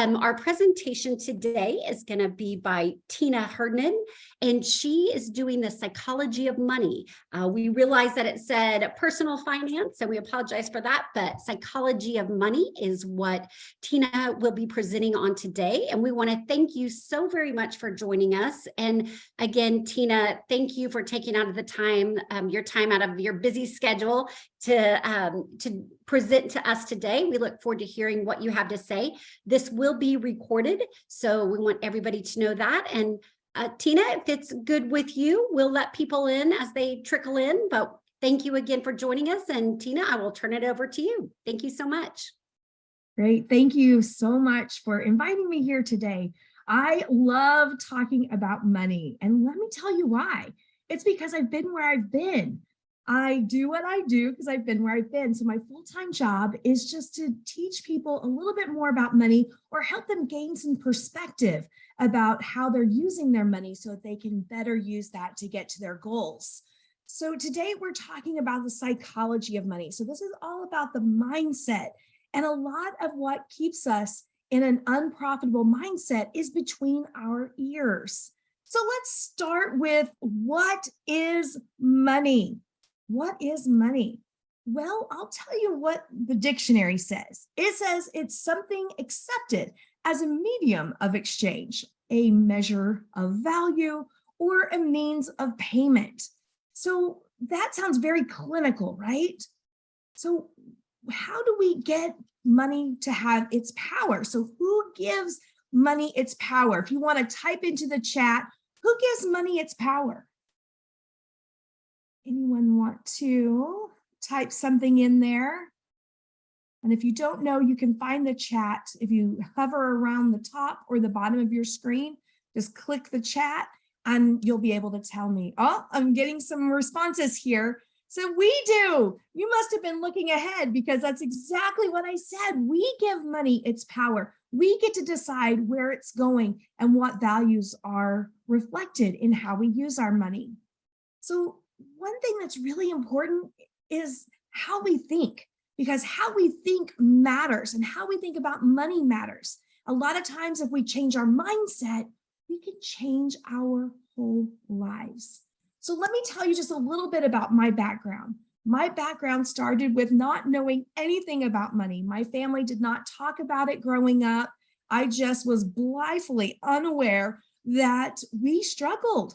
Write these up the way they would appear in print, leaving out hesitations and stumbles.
Our presentation today is going to be by Tina Herndon, and she is doing the psychology of money. We realize that it said personal finance, and we apologize for that, but psychology of money is what Tina will be presenting on today. And we want to thank you so very much for joining us. And again, Tina, thank you for taking out of the time, your time out of your busy schedule to present to us today. We look forward to hearing what you have to say. This will be recorded, so we want everybody to know that. And Tina, if it's good with you, we'll let people in as they trickle in, but thank you again for joining us. And Tina, I will turn it over to you. Thank you so much. Great. Thank you so much for inviting me here today. I love talking about money, and let me tell you why. It's because I've been where I've been. I do what I do because I've been where I've been. So my full-time job is just to teach people a little bit more about money, or help them gain some perspective about how they're using their money so that they can better use that to get to their goals. So today we're talking about the psychology of money. So this is all about the mindset, and a lot of what keeps us in an unprofitable mindset is between our ears. So let's start with, what is money? What is money? Well, I'll tell you what the dictionary says. It says it's something accepted as a medium of exchange, a measure of value, or a means of payment. So that sounds very clinical, right? So how do we get money to have its power? So who gives money its power? If you want to type into the chat, who gives money its power? Anyone want to type something in there? And if you don't know, you can find the chat. If you hover around the top or the bottom of your screen, just click the chat and you'll be able to tell me. Oh, I'm getting some responses here. So we do. You must have been looking ahead, because that's exactly what I said. We give money its power. We get to decide where it's going and what values are reflected in how we use our money. So one thing that's really important is how we think, because how we think matters, and how we think about money matters. A lot of times, if we change our mindset, we can change our whole lives. So let me tell you just a little bit about my background. My background started with not knowing anything about money. My family did not talk about it growing up. I just was blithely unaware that we struggled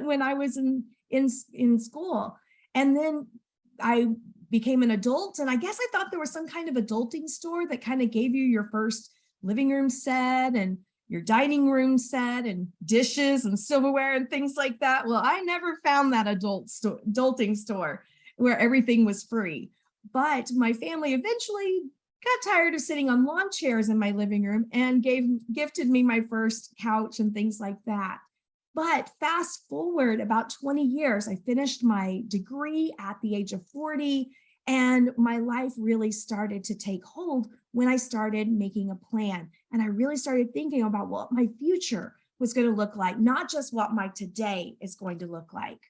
when I was in school. And then I became an adult, and I guess I thought there was some kind of adulting store that kind of gave you your first living room set and your dining room set and dishes and silverware and things like that. Well, I never found that adulting store where everything was free. But my family eventually got tired of sitting on lawn chairs in my living room and gifted me my first couch and things like that. But fast forward about 20 years, I finished my degree at the age of 40, and my life really started to take hold when I started making a plan. And I really started thinking about what my future was going to look like, not just what my today is going to look like.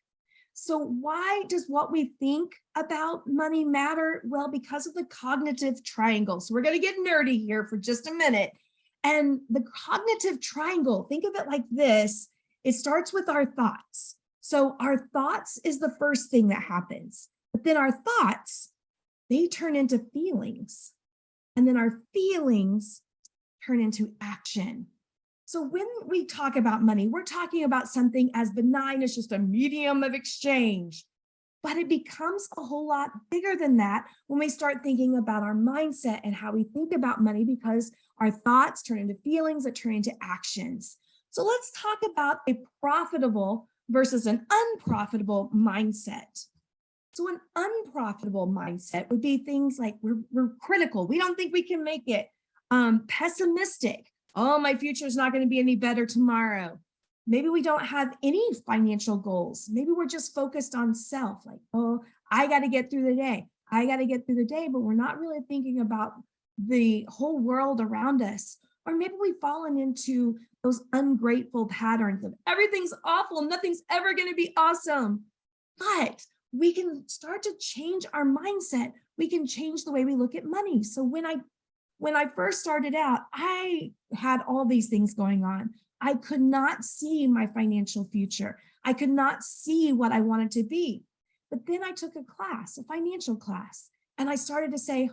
So why does what we think about money matter? Well, because of the cognitive triangle. So we're going to get nerdy here for just a minute. And the cognitive triangle, think of it like this. It starts with our thoughts. So our thoughts is the first thing that happens. But then our thoughts, they turn into feelings. And then our feelings turn into action. So when we talk about money, we're talking about something as benign as just a medium of exchange. But it becomes a whole lot bigger than that when we start thinking about our mindset and how we think about money, because our thoughts turn into feelings that turn into actions. So let's talk about a profitable versus an unprofitable mindset. So an unprofitable mindset would be things like we're critical. We don't think we can make it. Pessimistic. Oh, my future is not going to be any better tomorrow. Maybe we don't have any financial goals. Maybe we're just focused on self, like, oh, I got to get through the day. I got to get through the day, but we're not really thinking about the whole world around us. Or maybe we've fallen into those ungrateful patterns of everything's awful, nothing's ever going to be awesome. But we can start to change our mindset. We can change the way we look at money. So when I first started out, I had all these things going on. I could not see my financial future. I could not see what I wanted to be. But then I took a class, a financial class, and I started to say,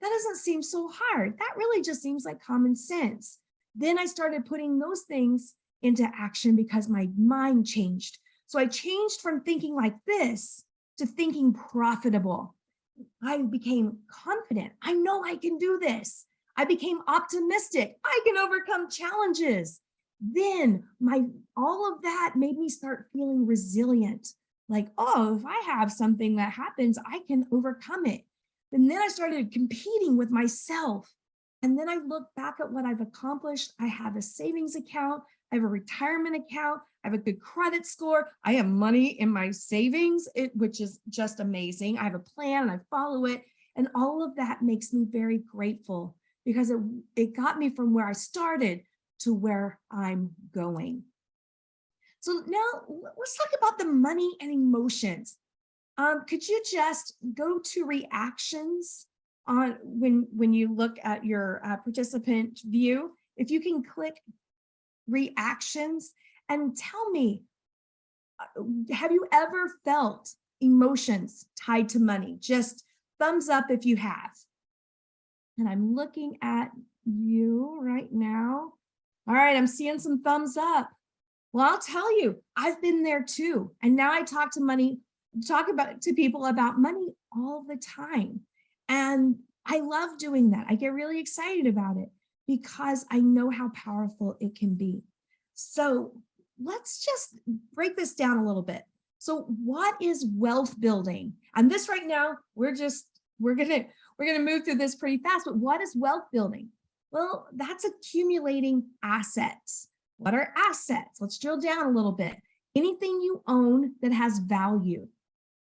that doesn't seem so hard. That really just seems like common sense. Then I started putting those things into action because my mind changed. So I changed from thinking like this to thinking profitable. I became confident. I know I can do this. I became optimistic. I can overcome challenges. Then all of that made me start feeling resilient. Like, oh, if I have something that happens, I can overcome it. And then I started competing with myself. And then I look back at what I've accomplished. I have a savings account. I have a retirement account. I have a good credit score. I have money in my savings, which is just amazing. I have a plan and I follow it. And all of that makes me very grateful because it got me from where I started to where I'm going. So now let's talk about the money and emotions. Could you just go to reactions on when you look at your participant view? If you can click reactions and tell me, have you ever felt emotions tied to money? Just thumbs up if you have. And I'm looking at you right now. All right, I'm seeing some thumbs up. Well, I'll tell you, I've been there too. And now I talk to people about money all the time. And I love doing that. I get really excited about it because I know how powerful it can be. So let's just break this down a little bit. So what is wealth building? And this right now, we're gonna move through this pretty fast, but what is wealth building? Well, that's accumulating assets. What are assets? Let's drill down a little bit. Anything you own that has value.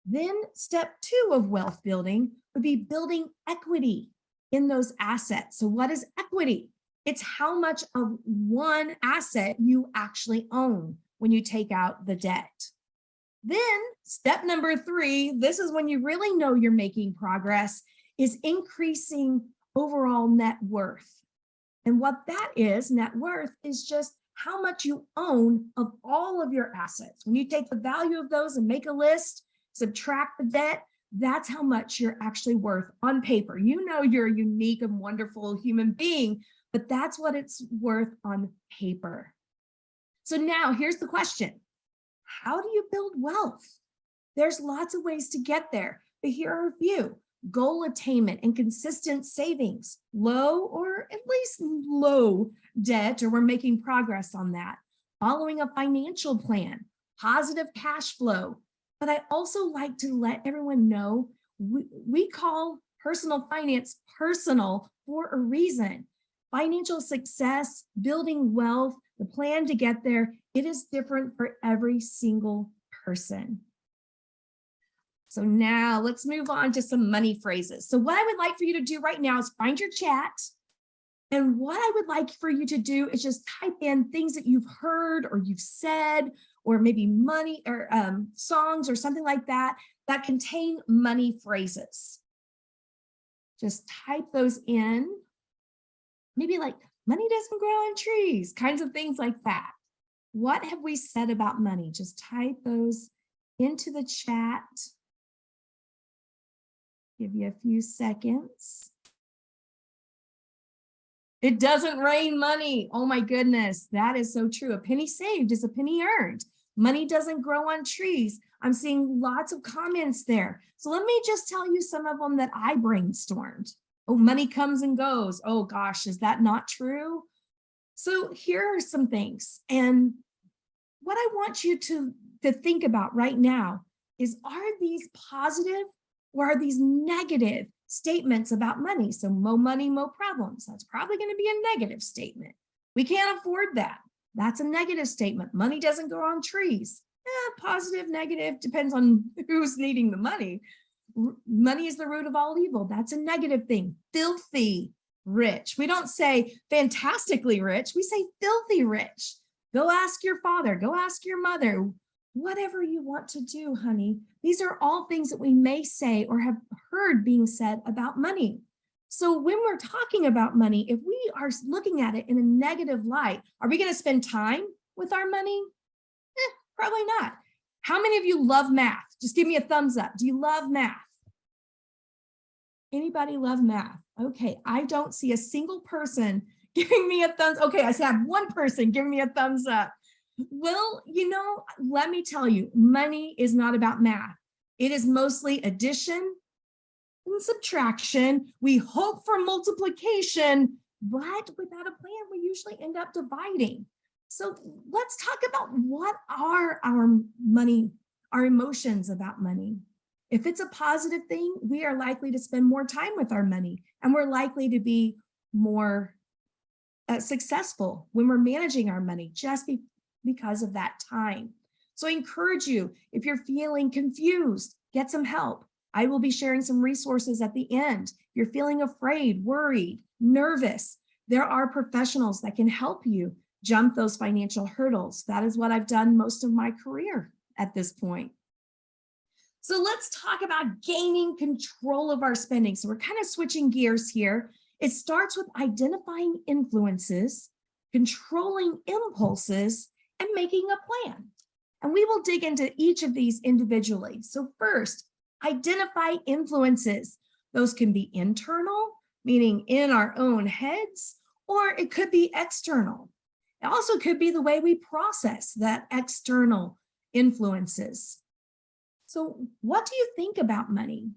Then step 2 of wealth building would be building equity in those assets. So what is equity? It's how much of one asset you actually own when you take out the debt. Then step number 3, this is when you really know you're making progress, is increasing overall net worth. And what that is, net worth, is just how much you own of all of your assets. When you take the value of those and make a list, subtract the debt, that's how much you're actually worth on paper. You know you're a unique and wonderful human being, but that's what it's worth on paper. So now here's the question. How do you build wealth? There's lots of ways to get there, but here are a few. Goal attainment and consistent savings, low or at least low debt, or we're making progress on that. Following a financial plan, positive cash flow. But I also like to let everyone know we call personal finance personal for a reason. Financial success, building wealth, the plan to get there, it is different for every single person. So now let's move on to some money phrases. So what I would like for you to do right now is find your chat. And what I would like for you to do is just type in things that you've heard or you've said, or maybe money or songs or something like that, that contain money phrases. Just type those in. Maybe like, money doesn't grow on trees, kinds of things like that. What have we said about money? Just type those into the chat. Give you a few seconds. It doesn't rain money. Oh my goodness, that is so true. A penny saved is a penny earned. Money doesn't grow on trees. I'm seeing lots of comments there. So let me just tell you some of them that I brainstormed. Oh, money comes and goes. Oh gosh, is that not true? So here are some things. And what I want you to think about right now is, are these positive or are these negative statements about money? So mo money, mo problems. That's probably going to be a negative statement. We can't afford that. That's a negative statement. Money doesn't grow on trees. Positive, negative, depends on who's needing the money. Money is the root of all evil. That's a negative thing. Filthy rich. We don't say fantastically rich. We say filthy rich. Go ask your father. Go ask your mother. Whatever you want to do, honey. These are all things that we may say or have heard being said about money. So when we're talking about money, if we are looking at it in a negative light, are we going to spend time with our money? Probably not. How many of you love math? Just give me a thumbs up. Do you love math? Anybody love math? Okay, I don't see a single person giving me a thumbs. Okay, I have one person giving me a thumbs up. Well, let me tell you, money is not about math. It is mostly addition and subtraction. We hope for multiplication, but without a plan, we usually end up dividing. So let's talk about what are our money, our emotions about money. If it's a positive thing, we are likely to spend more time with our money, and we're likely to be more successful when we're managing our money just because of that time. So I encourage you, if you're feeling confused, get some help. I will be sharing some resources at the end. If you're feeling afraid, worried, nervous, there are professionals that can help you jump those financial hurdles. That is what I've done most of my career at this point. So let's talk about gaining control of our spending. So we're kind of switching gears here. It starts with identifying influences, controlling impulses, and making a plan. And we will dig into each of these individually. So first, identify influences. Those can be internal, meaning in our own heads, or it could be external. It also could be the way we process that external influences. So what do you think about money?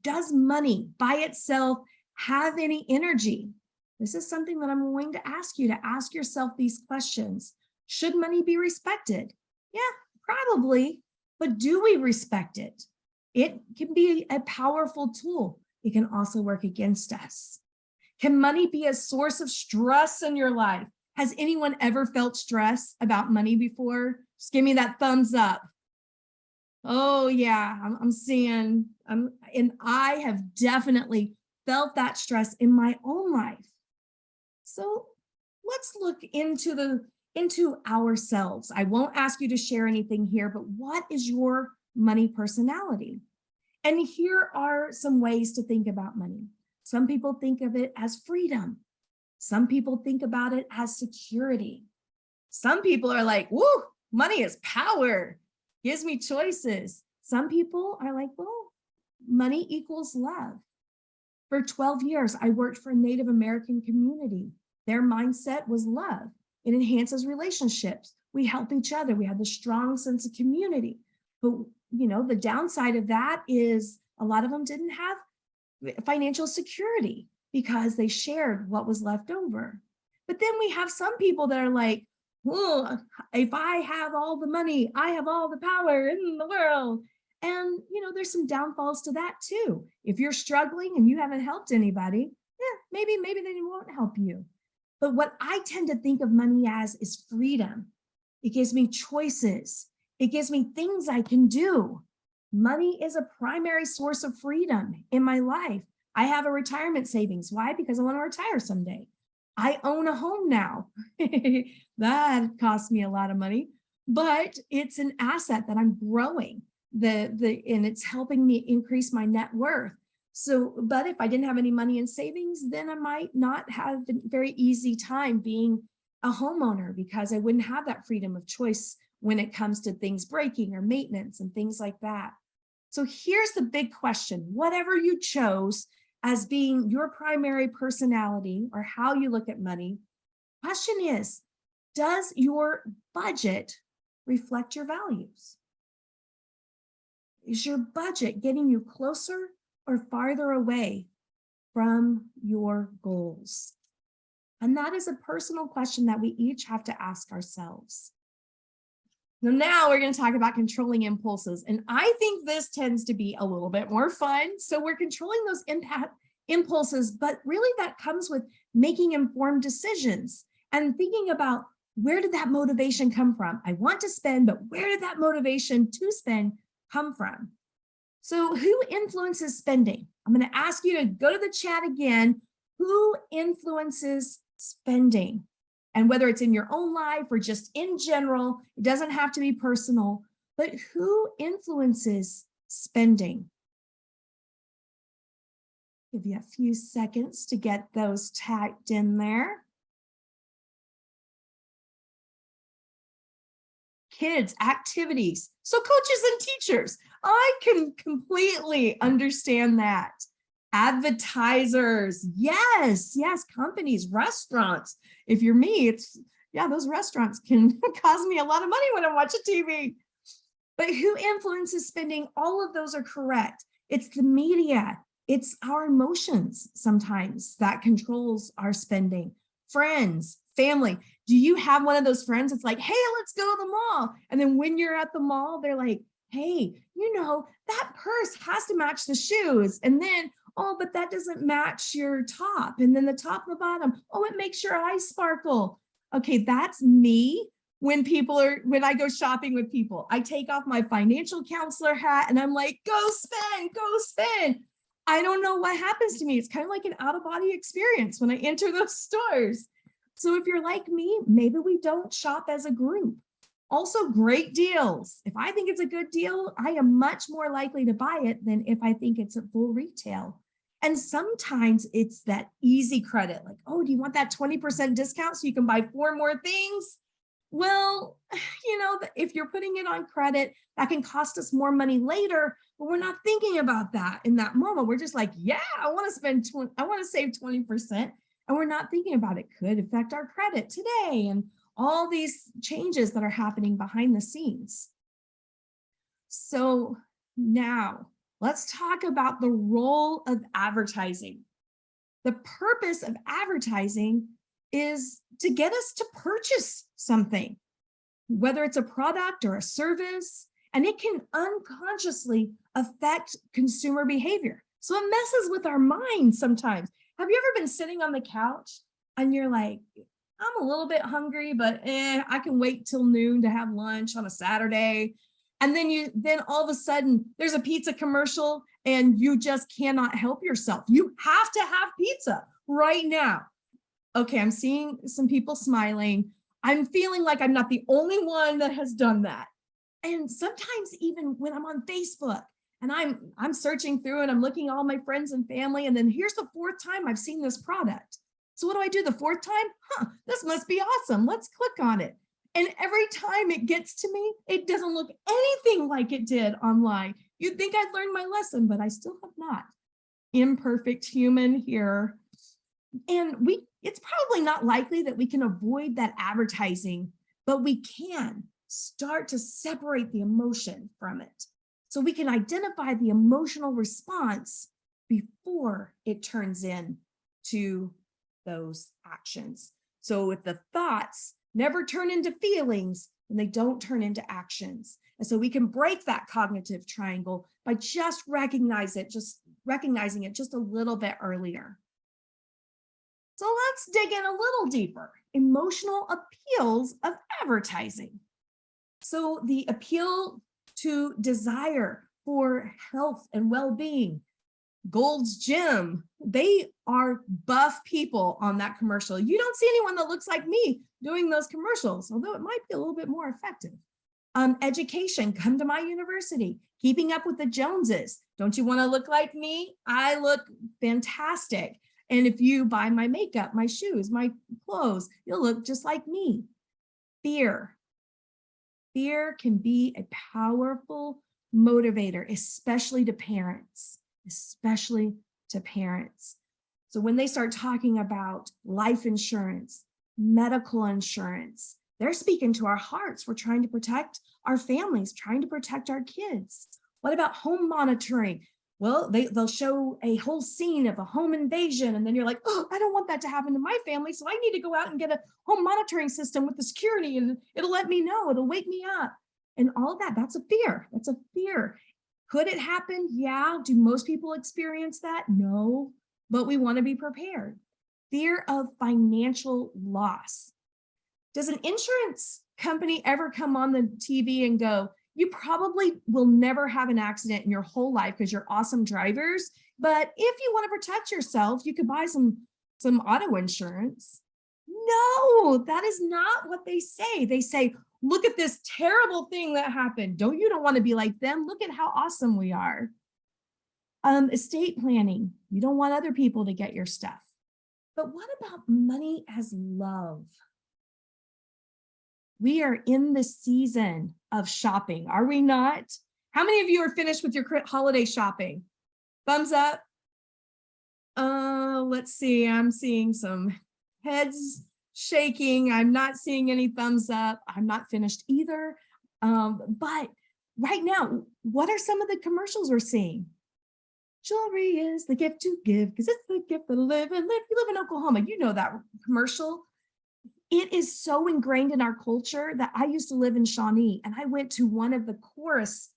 Does money by itself have any energy? This is something that I'm going to ask you to ask yourself these questions. Should money be respected? Yeah, probably, but do we respect it? It can be a powerful tool. It can also work against us. Can money be a source of stress in your life? Has anyone ever felt stress about money before? Just give me that thumbs up. Oh yeah, I'm seeing, and I have definitely felt that stress in my own life. So let's look into ourselves. I won't ask you to share anything here, but what is your money personality? And here are some ways to think about money. Some people think of it as freedom. Some people think about it as security. Some people are like, woo, money is power, gives me choices. Some people are like, well, money equals love. For 12 years, I worked for a Native American community. Their mindset was love. It enhances relationships. We help each other. We have a strong sense of community. But the downside of that is a lot of them didn't have financial security because they shared what was left over. But then we have some people that are like, well, if I have all the money, I have all the power in the world. And, there's some downfalls to that too. If you're struggling and you haven't helped anybody, maybe they won't help you. But what I tend to think of money as is freedom. It gives me choices. It gives me things I can do. Money is a primary source of freedom in my life. I have a retirement savings. Why? Because I want to retire someday. I own a home now. That costs me a lot of money, but it's an asset that I'm growing. And it's helping me increase my net worth. So, but if I didn't have any money in savings, then I might not have a very easy time being a homeowner because I wouldn't have that freedom of choice when it comes to things breaking or maintenance and things like that. So here's the big question. Whatever you chose as being your primary personality or how you look at money, question is, does your budget reflect your values? Is your budget getting you closer or farther away from your goals? And that is a personal question that we each have to ask ourselves. So now we're going to talk about controlling impulses. And I think this tends to be a little bit more fun. So we're controlling those impulses, but really that comes with making informed decisions and thinking about where did that motivation come from? I want to spend, but where did that motivation to spend come from? So who influences spending? I'm going to ask you to go to the chat again. Who influences spending? And whether it's in your own life or just in general, it doesn't have to be personal, but who influences spending? Give you a few seconds to get those typed in there. Kids, activities. So coaches and teachers, I can completely understand that. Advertisers, yes, companies, restaurants. If you're me, it's, yeah, those restaurants can cost me a lot of money when I'm watching TV. But who influences spending? All of those are correct. It's the media. It's our emotions sometimes that controls our spending. Friends, family. Do you have one of those friends that's like, hey, let's go to the mall? And then when you're at the mall, they're like, hey, you know, that purse has to match the shoes. And then, oh, but that doesn't match your top. And then the top and the bottom, oh, it makes your eyes sparkle. Okay, that's me. When I go shopping with people, I take off my financial counselor hat and I'm like, go spend, go spend. I don't know what happens to me. It's kind of like an out-of-body experience when I enter those stores. So if you're like me, maybe we don't shop as a group. Also, great deals. If I think it's a good deal, I am much more likely to buy it than if I think it's at full retail. And sometimes it's that easy credit, like, oh, do you want that 20% discount so you can buy 4 more things? Well, you know, if you're putting it on credit, that can cost us more money later, but we're not thinking about that in that moment. We're just like, yeah, I want to save 20%. And we're not thinking about it could affect our credit today and all these changes that are happening behind the scenes. So now let's talk about the role of advertising. The purpose of advertising is to get us to purchase something, whether it's a product or a service, and it can unconsciously affect consumer behavior. So it messes with our minds sometimes. Have you ever been sitting on the couch and you're like, I'm a little bit hungry, but I can wait till noon to have lunch on a Saturday. And then all of a sudden there's a pizza commercial and you just cannot help yourself. You have to have pizza right now. Okay, I'm seeing some people smiling. I'm feeling like I'm not the only one that has done that. And sometimes even when I'm on Facebook and I'm searching through and I'm looking at all my friends and family, and then here's the 4th time I've seen this product. So what do I do the 4th time? This must be awesome. Let's click on it. And every time it gets to me, it doesn't look anything like it did online. You'd think I'd learned my lesson, but I still have not. Imperfect human here. And it's probably not likely that we can avoid that advertising, but we can start to separate the emotion from it. So we can identify the emotional response before it turns into those actions. So if the thoughts never turn into feelings, and they don't turn into actions. And so we can break that cognitive triangle by just recognizing it just a little bit earlier. So let's dig in a little deeper. Emotional appeals of advertising. So the appeal to desire for health and well-being. Gold's Gym, they are buff people on that commercial. You don't see anyone that looks like me doing those commercials, although it might be a little bit more effective. Education, come to my university. Keeping up with the Joneses. Don't you want to look like me? I look fantastic. And if you buy my makeup, my shoes, my clothes, you'll look just like me. Fear. Fear can be a powerful motivator, especially to parents. So when they start talking about life insurance, medical insurance, they're speaking to our hearts. We're trying to protect our families, trying to protect our kids. What about home monitoring? Well, they'll show a whole scene of a home invasion, and then you're like, oh, I don't want that to happen to my family, so I need to go out and get a home monitoring system with the security, and it'll let me know, it'll wake me up. And all of that, that's a fear. That's a fear. Could it happen? Yeah. Do most people experience that? No, but we want to be prepared. Fear of financial loss. Does an insurance company ever come on the TV and go, you probably will never have an accident in your whole life because you're awesome drivers, but if you want to protect yourself, you could buy some auto insurance? No, that is not what they say. They say, look at this terrible thing that happened. You don't want to be like them. Look at how awesome we are. Estate planning. You don't want other people to get your stuff. But what about money as love? We are in the season of shopping, are we not? How many of you are finished with your holiday shopping? Thumbs up. Let's see, I'm seeing some heads shaking. I'm not seeing any thumbs up. I'm not finished either. But right now, what are some of the commercials we're seeing? Jewelry is the gift to give because it's the gift to live and live. You live in Oklahoma, you know that commercial. It is so ingrained in our culture that I used to live in Shawnee and I went to one of the chorus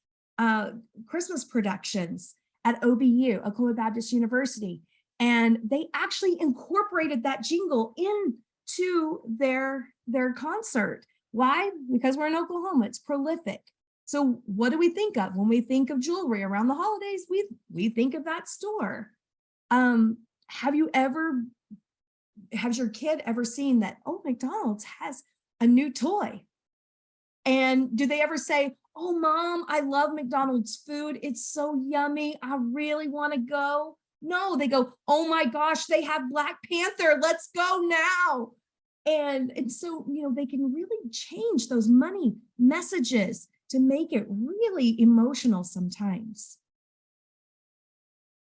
Christmas productions at OBU, Oklahoma Baptist University. And they actually incorporated that jingle into their concert. Why? Because we're in Oklahoma, it's prolific. So what do we think of when we think of jewelry around the holidays? We think of that store. Has your kid ever seen that, oh, McDonald's has a new toy? And do they ever say, oh, Mom, I love McDonald's food. It's so yummy. I really want to go. No, they go, oh my gosh, they have Black Panther. Let's go now. And so, they can really change those money messages to make it really emotional sometimes.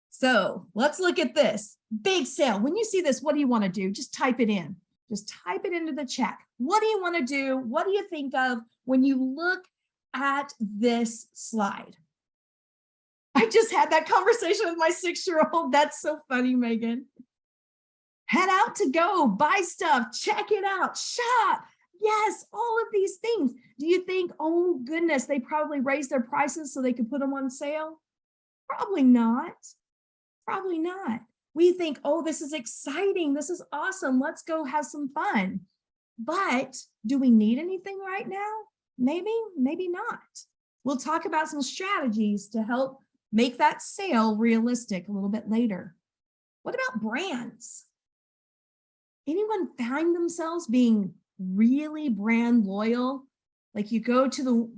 So let's look at this big sale. When you see this, what do you want to do? Just type it in. Just type it into the chat. What do you want to do? What do you think of when you look at this slide? I just had that conversation with my 6-year-old. That's so funny, Megan. Head out to go, buy stuff, check it out, shop. Yes, all of these things. Do you think, oh goodness, they probably raised their prices so they could put them on sale? Probably not. Probably not. We think, oh, this is exciting. This is awesome. Let's go have some fun. But do we need anything right now? Maybe, maybe not. We'll talk about some strategies to help make that sale realistic a little bit later. What about brands? Anyone find themselves being really brand loyal? Like you go to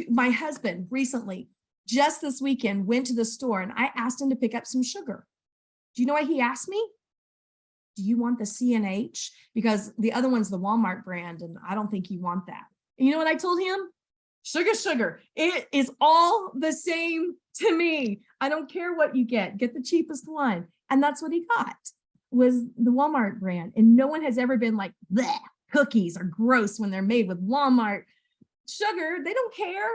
my husband recently, just this weekend, went to the store and I asked him to pick up some sugar. Do you know what he asked me? Do you want the C&H? Because the other one's the Walmart brand and I don't think you want that. And you know what I told him? Sugar. It is all the same to me. I don't care what you get the cheapest one. And that's what he got, was the Walmart brand. And no one has ever been like, bleh, cookies are gross when they're made with Walmart sugar. They don't care.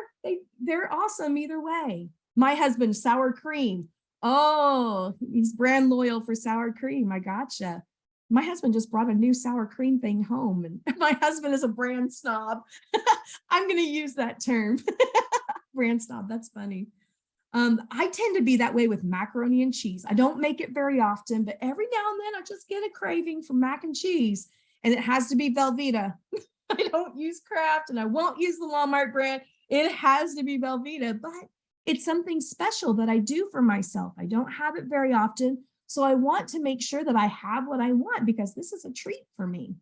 They're awesome either way. My husband, sour cream. Oh, he's brand loyal for sour cream. I gotcha. My husband just brought a new sour cream thing home and my husband is a brand snob. I'm going to use that term. Brand snob. That's funny. I tend to be that way with macaroni and cheese. I don't make it very often, but every now and then I just get a craving for mac and cheese and it has to be Velveeta. I don't use Kraft and I won't use the Walmart brand. It has to be Velveeta, but it's something special that I do for myself. I don't have it very often. So I want to make sure that I have what I want because this is a treat for me.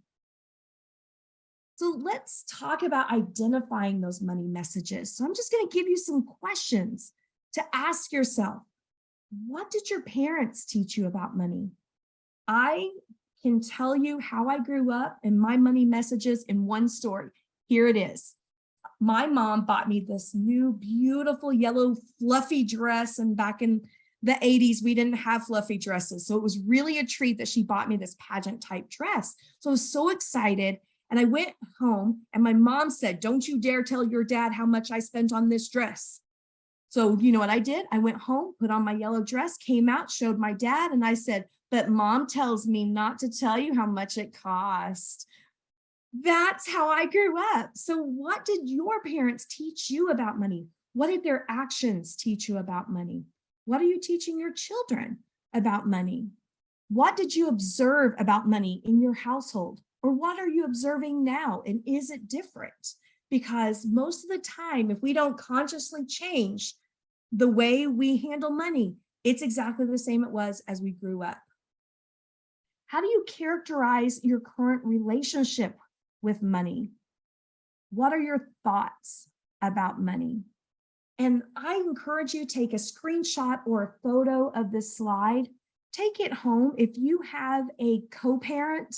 So let's talk about identifying those money messages. So I'm just going to give you some questions to ask yourself. What did your parents teach you about money? I can tell you how I grew up and my money messages in one story. Here it is. My mom bought me this new beautiful yellow fluffy dress, and back in the 80s, we didn't have fluffy dresses. So it was really a treat that she bought me this pageant type dress. So I was so excited. And I went home and my mom said, don't you dare tell your dad how much I spent on this dress. So you know what I did? I went home, put on my yellow dress, came out, showed my dad, and I said, but Mom tells me not to tell you how much it cost. That's how I grew up. So what did your parents teach you about money? What did their actions teach you about money? What are you teaching your children about money? What did you observe about money in your household? Or what are you observing now? And is it different? Because most of the time, if we don't consciously change the way we handle money, it's exactly the same it was as we grew up. How do you characterize your current relationship with money? What are your thoughts about money? And I encourage you to take a screenshot or a photo of this slide. Take it home. If you have a co-parent,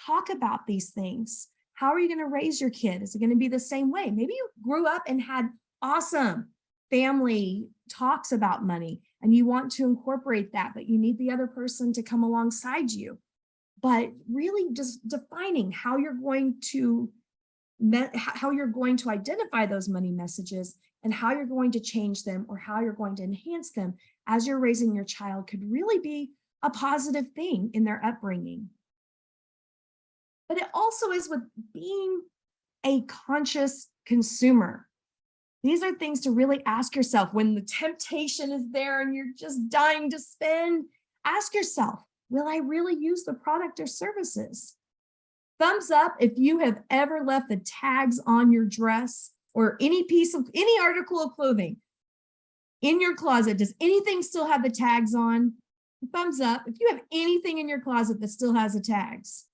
talk about these things. How are you going to raise your kid? Is it going to be the same way? Maybe you grew up and had awesome family talks about money and you want to incorporate that, but you need the other person to come alongside you. But really just defining how you're going to identify those money messages and how you're going to change them or how you're going to enhance them as you're raising your child could really be a positive thing in their upbringing. But it also is with being a conscious consumer. These are things to really ask yourself when the temptation is there and you're just dying to spend. Ask yourself, will I really use the product or services? Thumbs up if you have ever left the tags on your dress or any article of clothing in your closet. Does anything still have the tags on? Thumbs up if you have anything in your closet that still has the tags.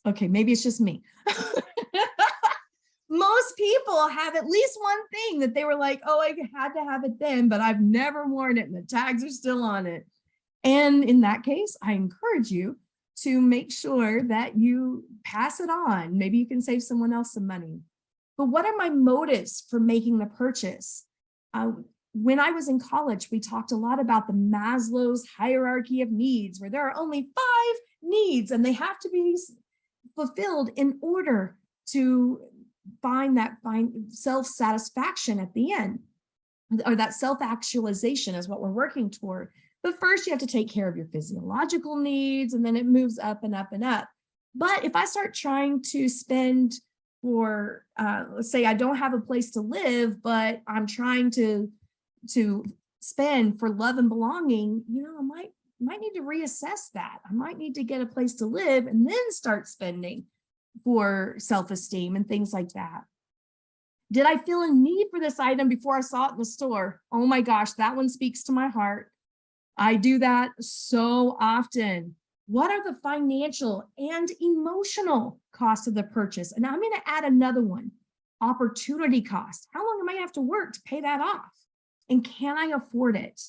Okay, maybe it's just me. Most people have at least one thing that they were like, oh, I had to have it then, but I've never worn it and the tags are still on it. And in that case, I encourage you to make sure that you pass it on. Maybe you can save someone else some money. But what are my motives for making the purchase? When I was in college, we talked a lot about the Maslow's hierarchy of needs, where there are only 5 needs and they have to be fulfilled in order to find self-satisfaction at the end, or that self-actualization is what we're working toward. But first you have to take care of your physiological needs, and then it moves up and up and up. But if I start trying to spend for, let's say I don't have a place to live, but I'm trying to spend for love and belonging, I might need to reassess that. I might need to get a place to live and then start spending for self-esteem and things like that. Did I feel a need for this item before I saw it in the store? Oh my gosh, that one speaks to my heart. I do that so often. What are the financial and emotional costs of the purchase? And I'm going to add another one, opportunity cost. How long am I going to have to work to pay that off? And can I afford it?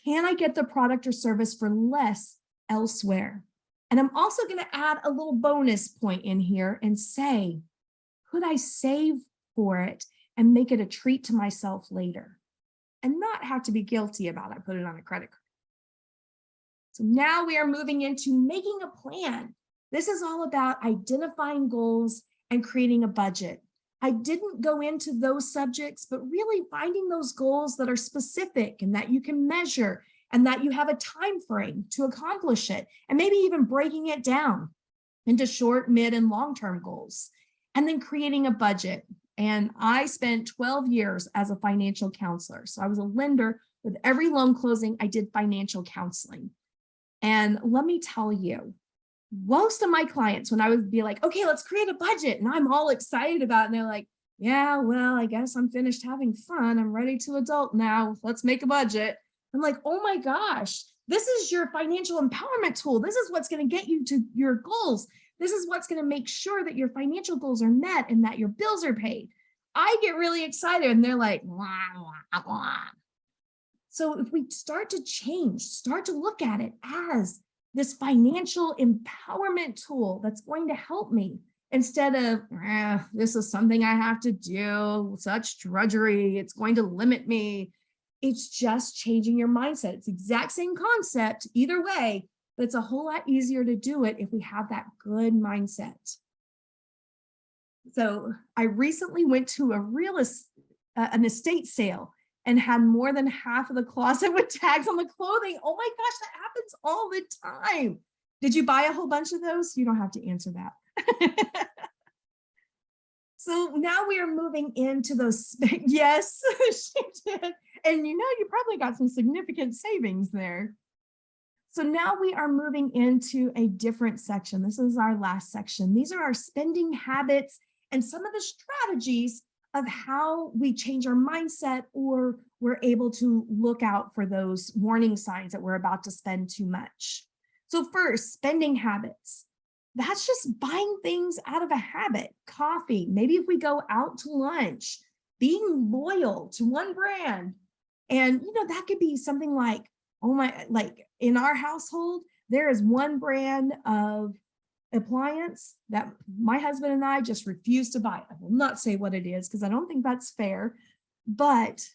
Can I get the product or service for less elsewhere? And I'm also going to add a little bonus point in here and say, could I save for it and make it a treat to myself later and not have to be guilty about it, put it on a credit card? So now we are moving into making a plan. This is all about identifying goals and creating a budget. I didn't go into those subjects, but really finding those goals that are specific and that you can measure and that you have a time frame to accomplish it, and maybe even breaking it down into short, mid, and long-term goals, and then creating a budget. And I spent 12 years as a financial counselor. So I was a lender. With every loan closing, I did financial counseling. And let me tell you, most of my clients, when I would be like, okay, let's create a budget, and I'm all excited about it, and they're like, yeah, well, I guess I'm finished having fun. I'm ready to adult now. Let's make a budget. I'm like, oh my gosh, this is your financial empowerment tool. This is what's going to get you to your goals. This is what's going to make sure that your financial goals are met and that your bills are paid. I get really excited and they're like, wah, wah, wah. So if we start to change, start to look at it as this financial empowerment tool that's going to help me, instead of, this is something I have to do, such drudgery, it's going to limit me. It's just changing your mindset. It's the exact same concept either way, but it's a whole lot easier to do it if we have that good mindset. So I recently went to an estate sale and had more than half of the closet with tags on the clothing. Oh my gosh, that happens all the time. Did you buy a whole bunch of those? You don't have to answer that. So now we are moving into those, yes, she did. And you probably got some significant savings there. So now we are moving into a different section. This is our last section. These are our spending habits and some of the strategies of how we change our mindset, or we're able to look out for those warning signs that we're about to spend too much. So first, spending habits. that's just buying things out of a habit. Coffee, maybe if we go out to lunch, being loyal to one brand. And, that could be something like, oh my, like in our household, there is one brand of appliance that my husband and I just refuse to buy. I will not say what it is because I don't think that's fair, but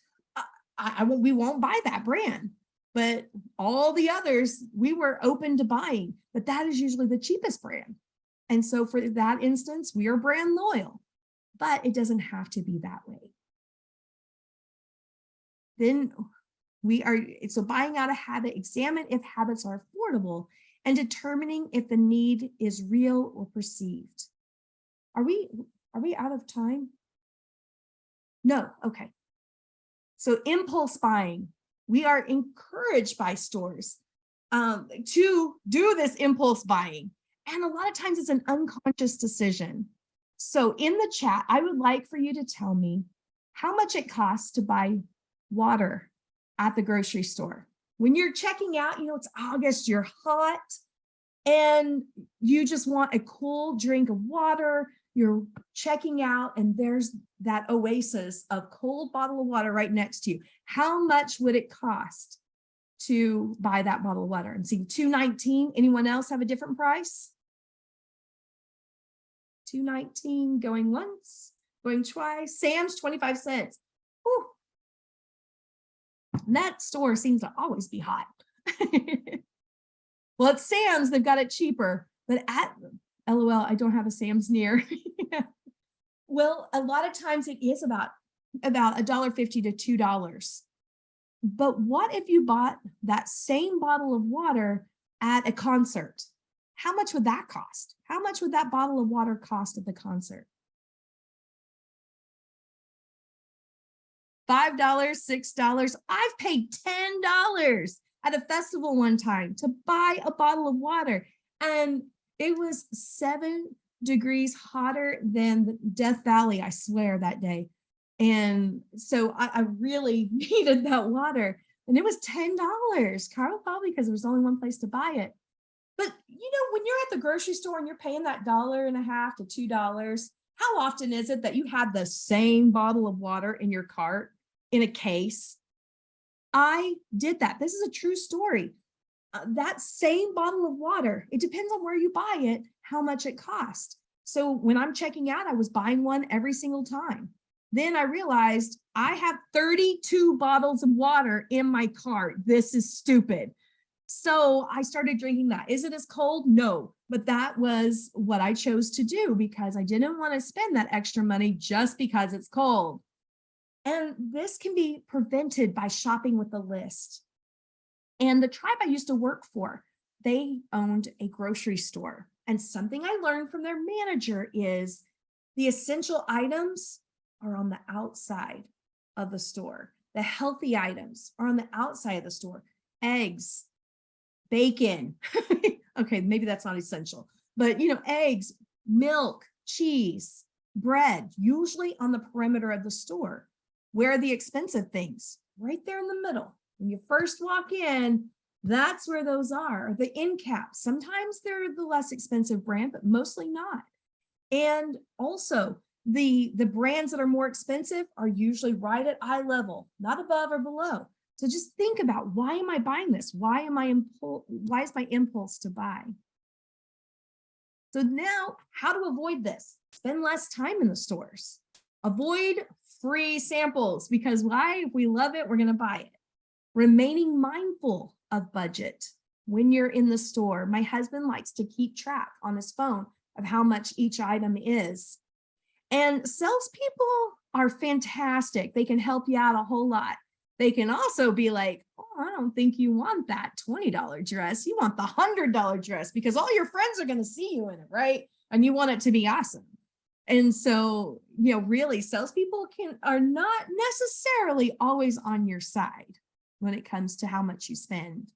we won't buy that brand. But all the others we were open to buying, but that is usually the cheapest brand. And so for that instance, we are brand loyal, but it doesn't have to be that way. Then so buying out a habit, examine if habits are affordable and determining if the need is real or perceived. Are we out of time? No, okay. So impulse buying, we are encouraged by stores to do this impulse buying. And a lot of times it's an unconscious decision. So in the chat, I would like for you to tell me how much it costs to buy water at the grocery store. When you're checking out, it's August, you're hot, and you just want a cool drink of water. You're checking out, and there's that oasis of cold bottle of water right next to you. How much would it cost to buy that bottle of water? And see, $2.19. Anyone else have a different price? $2.19 going once, going twice. Sam's 25 cents. Whew. And that store seems to always be hot. Well, at Sam's, they've got it cheaper, but at LOL, I don't have a Sam's near. Well, a lot of times it is about $1.50 to $2. But what if you bought that same bottle of water at a concert? How much would that cost? How much would that bottle of water cost at the concert? $5, $6. I've paid $10 at a festival one time to buy a bottle of water. And it was 7 degrees hotter than Death Valley, I swear, that day. And so I really needed that water. And it was $10. Probably because there was only one place to buy it. But when you're at the grocery store and you're paying that $1.50 to $2, how often is it that you have the same bottle of water in your cart in a case? I did that. This is a true story. That same bottle of water, it depends on where you buy it, how much it costs. So when I'm checking out, I was buying one every single time. Then I realized I have 32 bottles of water in my cart. This is stupid. So I started drinking that. Is it as cold? No, but that was what I chose to do because I didn't want to spend that extra money just because it's cold. And this can be prevented by shopping with a list. And the tribe I used to work for, they owned a grocery store. And something I learned from their manager is the essential items are on the outside of the store. The healthy items are on the outside of the store. Eggs, bacon. Okay, maybe that's not essential, but eggs, milk, cheese, bread, usually on the perimeter of the store. Where are the expensive things? Right there in the middle. When you first walk in, that's where those are. The end caps. Sometimes they're the less expensive brand, but mostly not. And also the brands that are more expensive are usually right at eye level, not above or below. So just think about, why am I buying this? Why is my impulse to buy? So now, how to avoid this? Spend less time in the stores. Avoid free samples, because why? If we love it, we're going to buy it. Remaining mindful of budget when you're in the store. My husband likes to keep track on his phone of how much each item is. And salespeople are fantastic. They can help you out a whole lot. They can also be like, oh, I don't think you want that $20 dress. You want the $100 dress because all your friends are going to see you in it, right? And you want it to be awesome. And so, really, salespeople are not necessarily always on your side when it comes to how much you spend.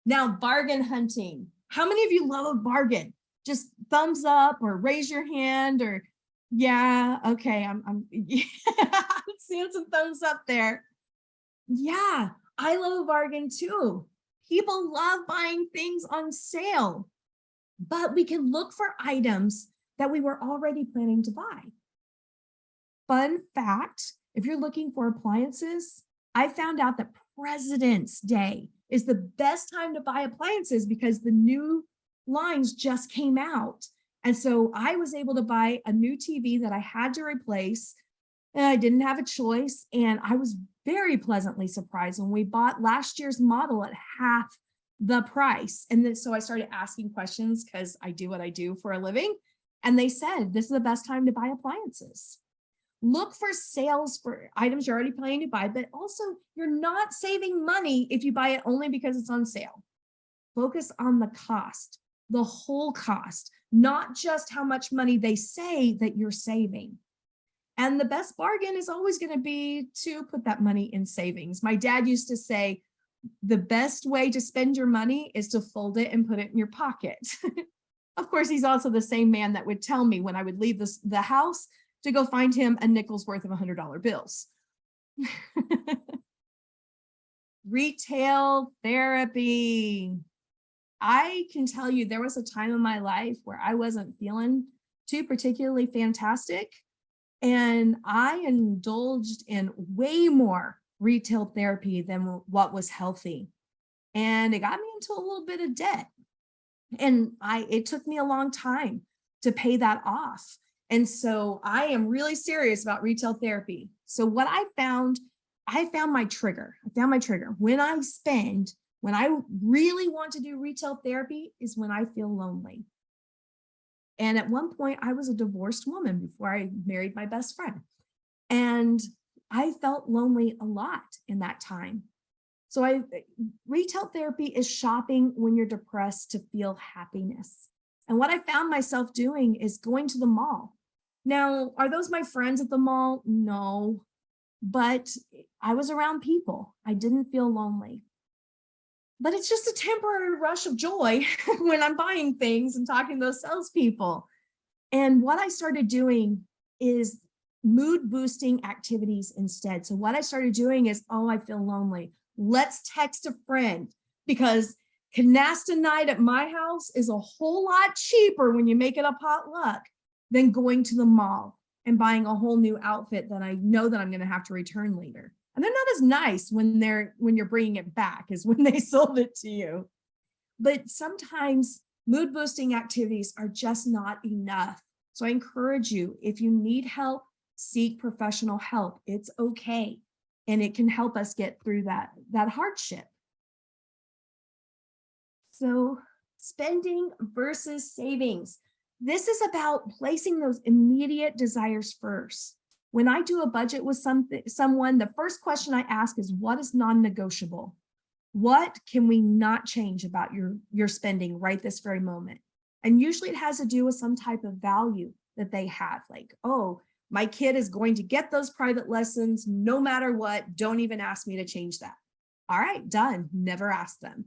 Now, bargain hunting. How many of you love a bargain? Just thumbs up or raise your hand, or yeah, okay, I'm seeing some thumbs up there. Yeah, I love a bargain too. People love buying things on sale. but we can look for items that we were already planning to buy. Fun fact, if you're looking for appliances, I found out that President's Day is the best time to buy appliances because the new lines just came out. And so I was able to buy a new TV that I had to replace, and I didn't have a choice. And I was very pleasantly surprised when we bought last year's model at half the price. And then so I started asking questions because I do what I do for a living. And they said, this is the best time to buy appliances. Look for sales for items you're already planning to buy, but also you're not saving money if you buy it only because it's on sale. Focus on the cost, the whole cost, not just how much money they say that you're saving. And the best bargain is always going to be to put that money in savings. My dad used to say, the best way to spend your money is to fold it and put it in your pocket. Of course, he's also the same man that would tell me when I would leave the house to go find him a nickel's worth of $100 bills. Retail therapy. I can tell you there was a time in my life where I wasn't feeling too particularly fantastic, and I indulged in way more retail therapy than what was healthy. And it got me into a little bit of debt. And it took me a long time to pay that off. And so I am really serious about retail therapy. So what I found my trigger. When I really want to do retail therapy is when I feel lonely. And at one point I was a divorced woman before I married my best friend. And I felt lonely a lot in that time. So retail therapy is shopping when you're depressed to feel happiness. And what I found myself doing is going to the mall. Now, are those my friends at the mall? No, but I was around people. I didn't feel lonely. But it's just a temporary rush of joy when I'm buying things and talking to those salespeople. And what I started doing is mood boosting activities instead. So what I started doing is, oh, I feel lonely. Let's text a friend, because canasta night at my house is a whole lot cheaper when you make it a potluck than going to the mall and buying a whole new outfit that I know that I'm going to have to return later. And they're not as nice when you're bringing it back as when they sold it to you. But sometimes mood boosting activities are just not enough. So I encourage you, if you need help, seek professional help. It's okay. And it can help us get through that hardship. So spending versus savings. This is about placing those immediate desires first. When I do a budget with someone, the first question I ask is, what is non-negotiable? What can we not change about your spending right this very moment? And usually it has to do with some type of value that they have, like, oh, my kid is going to get those private lessons no matter what. Don't even ask me to change that. All right, done. Never ask them.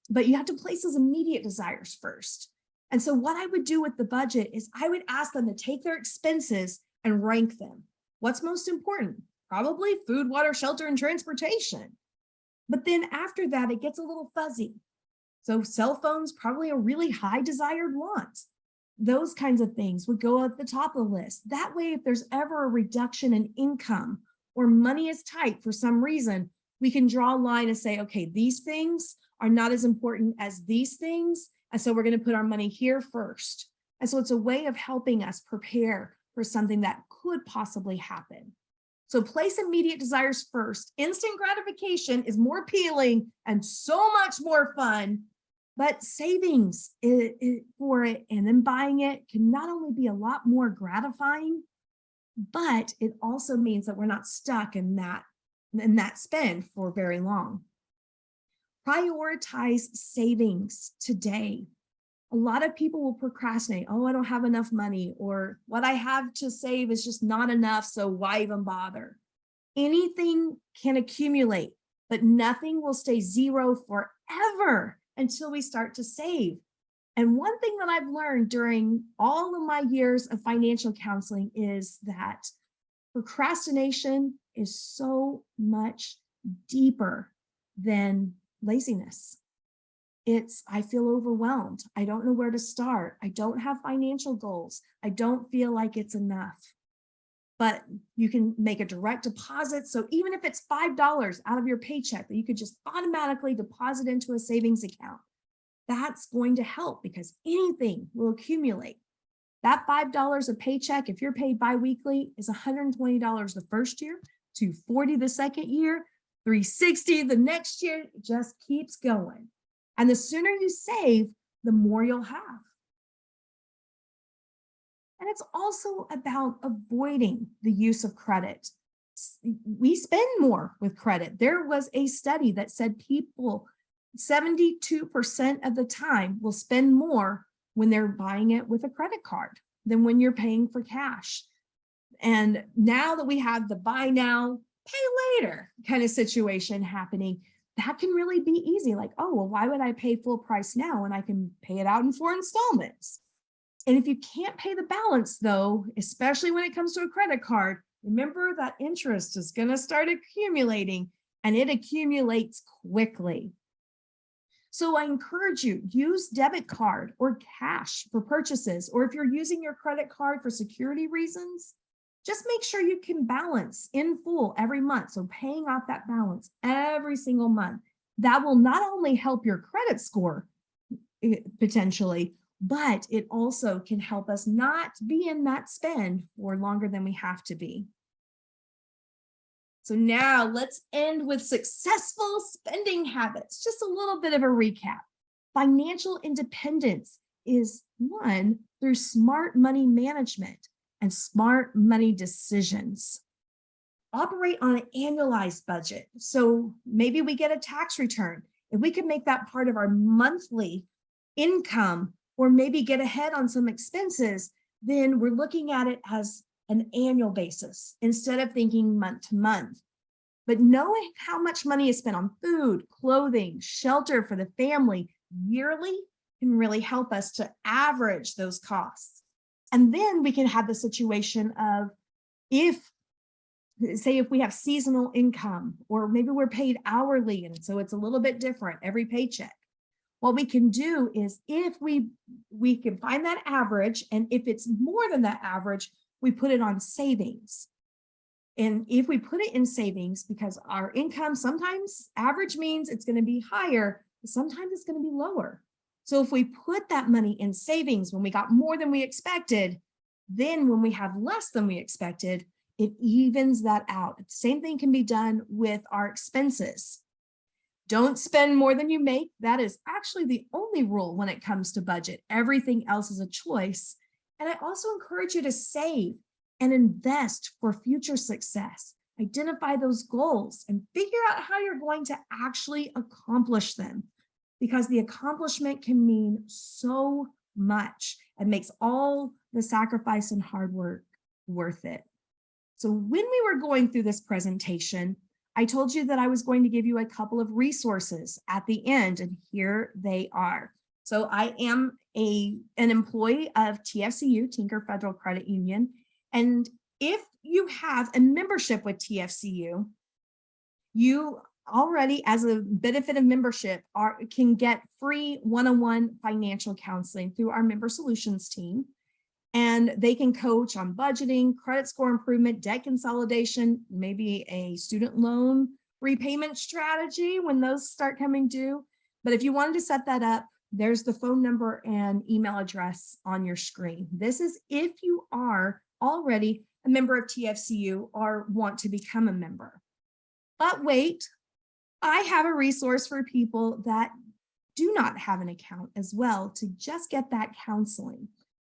But you have to place those immediate desires first. And so what I would do with the budget is I would ask them to take their expenses and rank them. What's most important? Probably food, water, shelter, and transportation. But then after that, it gets a little fuzzy. So cell phones, probably a really high desired want. Those kinds of things would go at the top of the list. That way, if there's ever a reduction in income or money is tight for some reason, we can draw a line and say, okay, these things are not as important as these things. And so we're going to put our money here first. And so it's a way of helping us prepare for something that could possibly happen. So place immediate desires first. Instant gratification is more appealing and so much more fun, but savings for it and then buying it can not only be a lot more gratifying, but it also means that we're not stuck in that spend for very long. Prioritize savings today. A lot of people will procrastinate. Oh, I don't have enough money, or what I have to save is just not enough, so why even bother? Anything can accumulate, but nothing will stay zero forever until we start to save. And one thing that I've learned during all of my years of financial counseling is that procrastination is so much deeper than laziness. I feel overwhelmed. I don't know where to start. I don't have financial goals. I don't feel like it's enough. But you can make a direct deposit. So even if it's $5 out of your paycheck that you could just automatically deposit into a savings account, that's going to help because anything will accumulate. That $5 a paycheck, if you're paid biweekly, is $120 the first year, $240 the second year, $360 the next year. It just keeps going. And the sooner you save, the more you'll have. And it's also about avoiding the use of credit. We spend more with credit. There was a study that said people 72% of the time will spend more when they're buying it with a credit card than when you're paying for cash. And now that we have the buy now, pay later kind of situation happening, that can really be easy. Like, oh, well, why would I pay full price now when I can pay it out in 4 installments? And if you can't pay the balance though, especially when it comes to a credit card, remember that interest is going to start accumulating and it accumulates quickly. So I encourage you, use debit card or cash for purchases, or if you're using your credit card for security reasons, just make sure you can balance in full every month. So paying off that balance every single month, that will not only help your credit score potentially, but it also can help us not be in that spend for longer than we have to be. So now let's end with successful spending habits. Just a little bit of a recap. Financial independence is one through smart money management and smart money decisions. Operate on an annualized budget. So maybe we get a tax return. If we could make that part of our monthly income, or maybe get ahead on some expenses, then we're looking at it as an annual basis instead of thinking month to month. But knowing how much money is spent on food, clothing, shelter for the family yearly can really help us to average those costs. And then we can have the situation of if we have seasonal income, or maybe we're paid hourly, and so it's a little bit different every paycheck. What we can do is if we can find that average, and if it's more than that average, we put it on savings. And if we put it in savings, because our income sometimes average means it's going to be higher, but sometimes it's going to be lower. So if we put that money in savings when we got more than we expected, then when we have less than we expected, it evens that out. The same thing can be done with our expenses. Don't spend more than you make. That is actually the only rule when it comes to budget. Everything else is a choice. And I also encourage you to save and invest for future success. Identify those goals and figure out how you're going to actually accomplish them, because the accomplishment can mean so much and makes all the sacrifice and hard work worth it. So when we were going through this presentation, I told you that I was going to give you a couple of resources at the end, and here they are. So I am an employee of TFCU, Tinker Federal Credit Union. And if you have a membership with TFCU, you already, as a benefit of membership, can get free one-on-one financial counseling through our member solutions team. And they can coach on budgeting, credit score improvement, debt consolidation, maybe a student loan repayment strategy when those start coming due. But if you wanted to set that up, there's the phone number and email address on your screen. This is if you are already a member of TFCU or want to become a member. But wait, I have a resource for people that do not have an account as well to just get that counseling.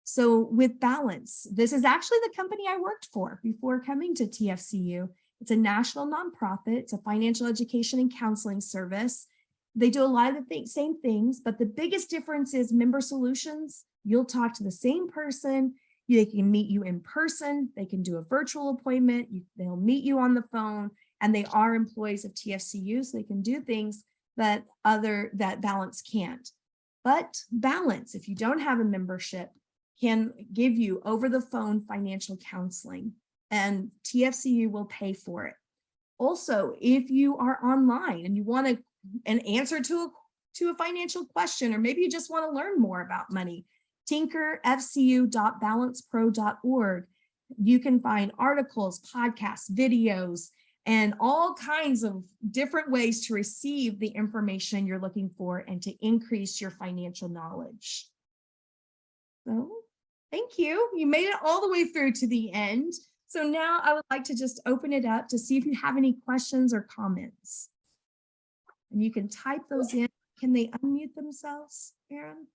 So with Balance, this is actually the company I worked for before coming to TFCU. It's a national nonprofit. It's a financial education and counseling service. They do a lot of the same things, but the biggest difference is member solutions. You'll talk to the same person. They can meet you in person. They can do a virtual appointment. They'll meet you on the phone, and they are employees of TFCU, so they can do things that Balance can't. But Balance, if you don't have a membership, can give you over the phone financial counseling, and TFCU will pay for it. Also, if you are online and you want an answer to to a financial question, or maybe you just want to learn more about money. tinkerfcu.balancepro.org. You can find articles, podcasts, videos, and all kinds of different ways to receive the information you're looking for and to increase your financial knowledge. So thank you. You made it all the way through to the end. So now I would like to just open it up to see if you have any questions or comments. And you can type those in. Can they unmute themselves, Erin?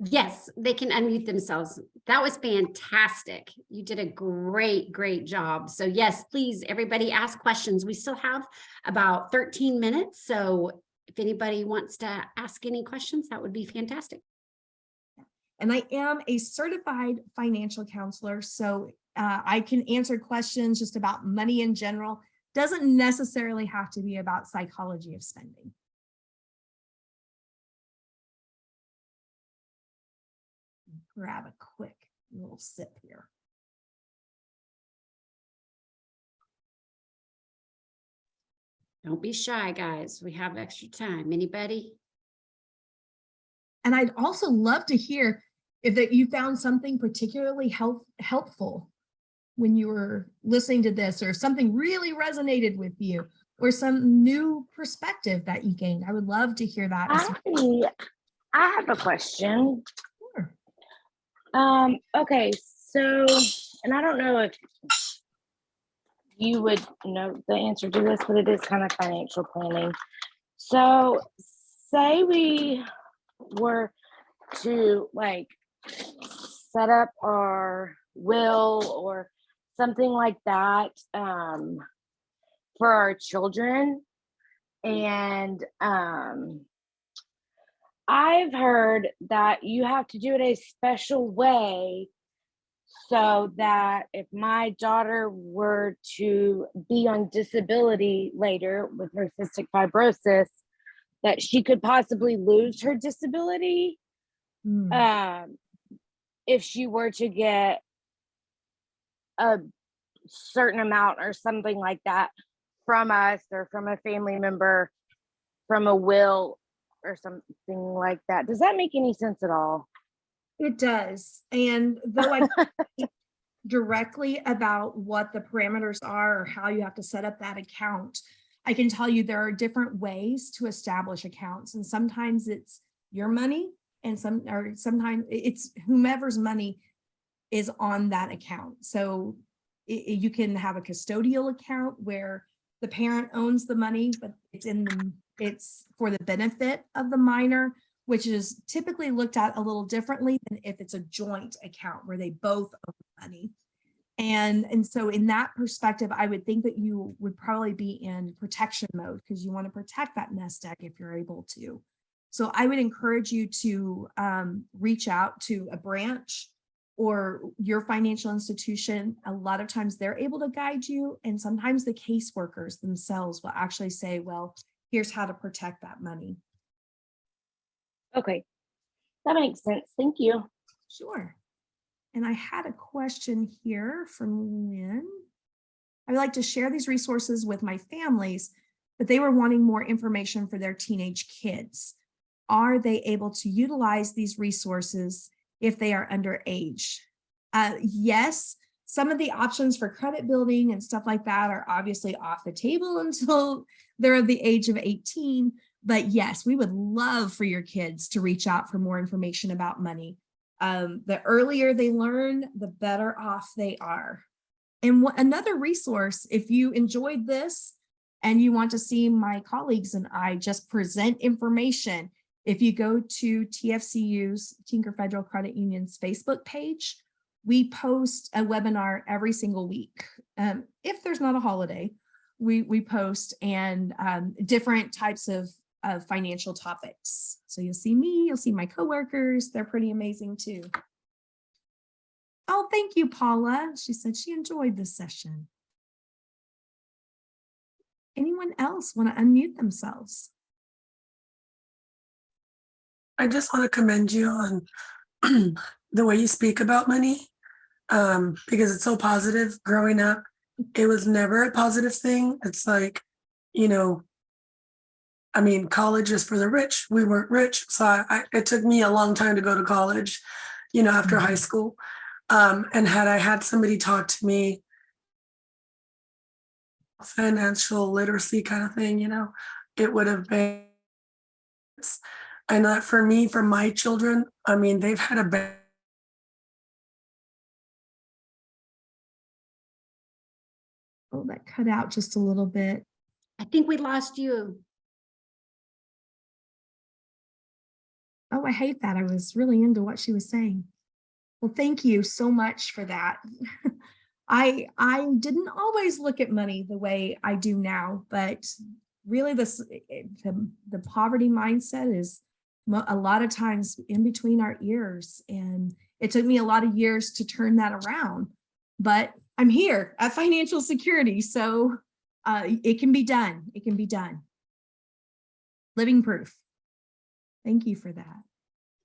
Yes, they can unmute themselves. That was fantastic. You did a great job. So yes, please, everybody ask questions. We still have about 13 minutes. So if anybody wants to ask any questions, that would be fantastic. And I am a certified financial counselor, so I can answer questions just about money in general. Doesn't necessarily have to be about psychology of spending. Grab a quick little sip here. Don't be shy, guys. We have extra time. Anybody? And I'd also love to hear if that you found something particularly helpful when you were listening to this, or something really resonated with you, or some new perspective that you gained. I would love to hear that. I have a question. Sure. Okay, so, and I don't know if you would know the answer to this, but it is kind of financial planning. So say we were to like set up our will or something like that for our children. And I've heard that you have to do it a special way so that if my daughter were to be on disability later with her cystic fibrosis, that she could possibly lose her disability if she were to get a certain amount or something like that from us or from a family member, from a will or something like that. Does that make any sense at all? It does. And though I can't speak directly about what the parameters are or how you have to set up that account, I can tell you there are different ways to establish accounts. And sometimes it's your money, and sometimes it's whomever's money is on that account. So you can have a custodial account where the parent owns the money, but it's for the benefit of the minor, which is typically looked at a little differently than if it's a joint account where they both own the money. And so in that perspective, I would think that you would probably be in protection mode because you want to protect that nest egg if you're able to. So I would encourage you to reach out to a branch or your financial institution. A lot of times they're able to guide you, and sometimes the caseworkers themselves will actually say, well, here's how to protect that money. Okay, that makes sense. Thank you. Sure. And I had a question here from Lynn. I would like to share these resources with my families, but they were wanting more information for their teenage kids. Are they able to utilize these resources if they are underage? Yes, some of the options for credit building and stuff like that are obviously off the table until they're of the age of 18. But yes, we would love for your kids to reach out for more information about money. The earlier they learn, the better off they are. And another resource, if you enjoyed this and you want to see my colleagues and I just present information, if you go to TFCU's, Tinker Federal Credit Union's Facebook page, we post a webinar every single week. If there's not a holiday, we post, and different types of financial topics. So you'll see me, you'll see my coworkers. They're pretty amazing too. Oh, thank you, Paula. She said she enjoyed this session. Anyone else want to unmute themselves? I just want to commend you on the way you speak about money, because it's so positive. Growing up, it was never a positive thing. It's like, you know, I mean, college is for the rich. We weren't rich, so it took me a long time to go to college, you know, after high school. And had I had somebody talk to me, financial literacy kind of thing, you know, it would have been. And that for me, for my children, I mean, they've had a bad. Oh, that cut out just a little bit. I think we lost you. Oh, I hate that. I was really into what she was saying. Well, thank you so much for that. I didn't always look at money the way I do now, but really the poverty mindset is a lot of times in between our ears. And it took me a lot of years to turn that around, but I'm here at Financial Security. So it can be done. It can be done. Living proof. Thank you for that.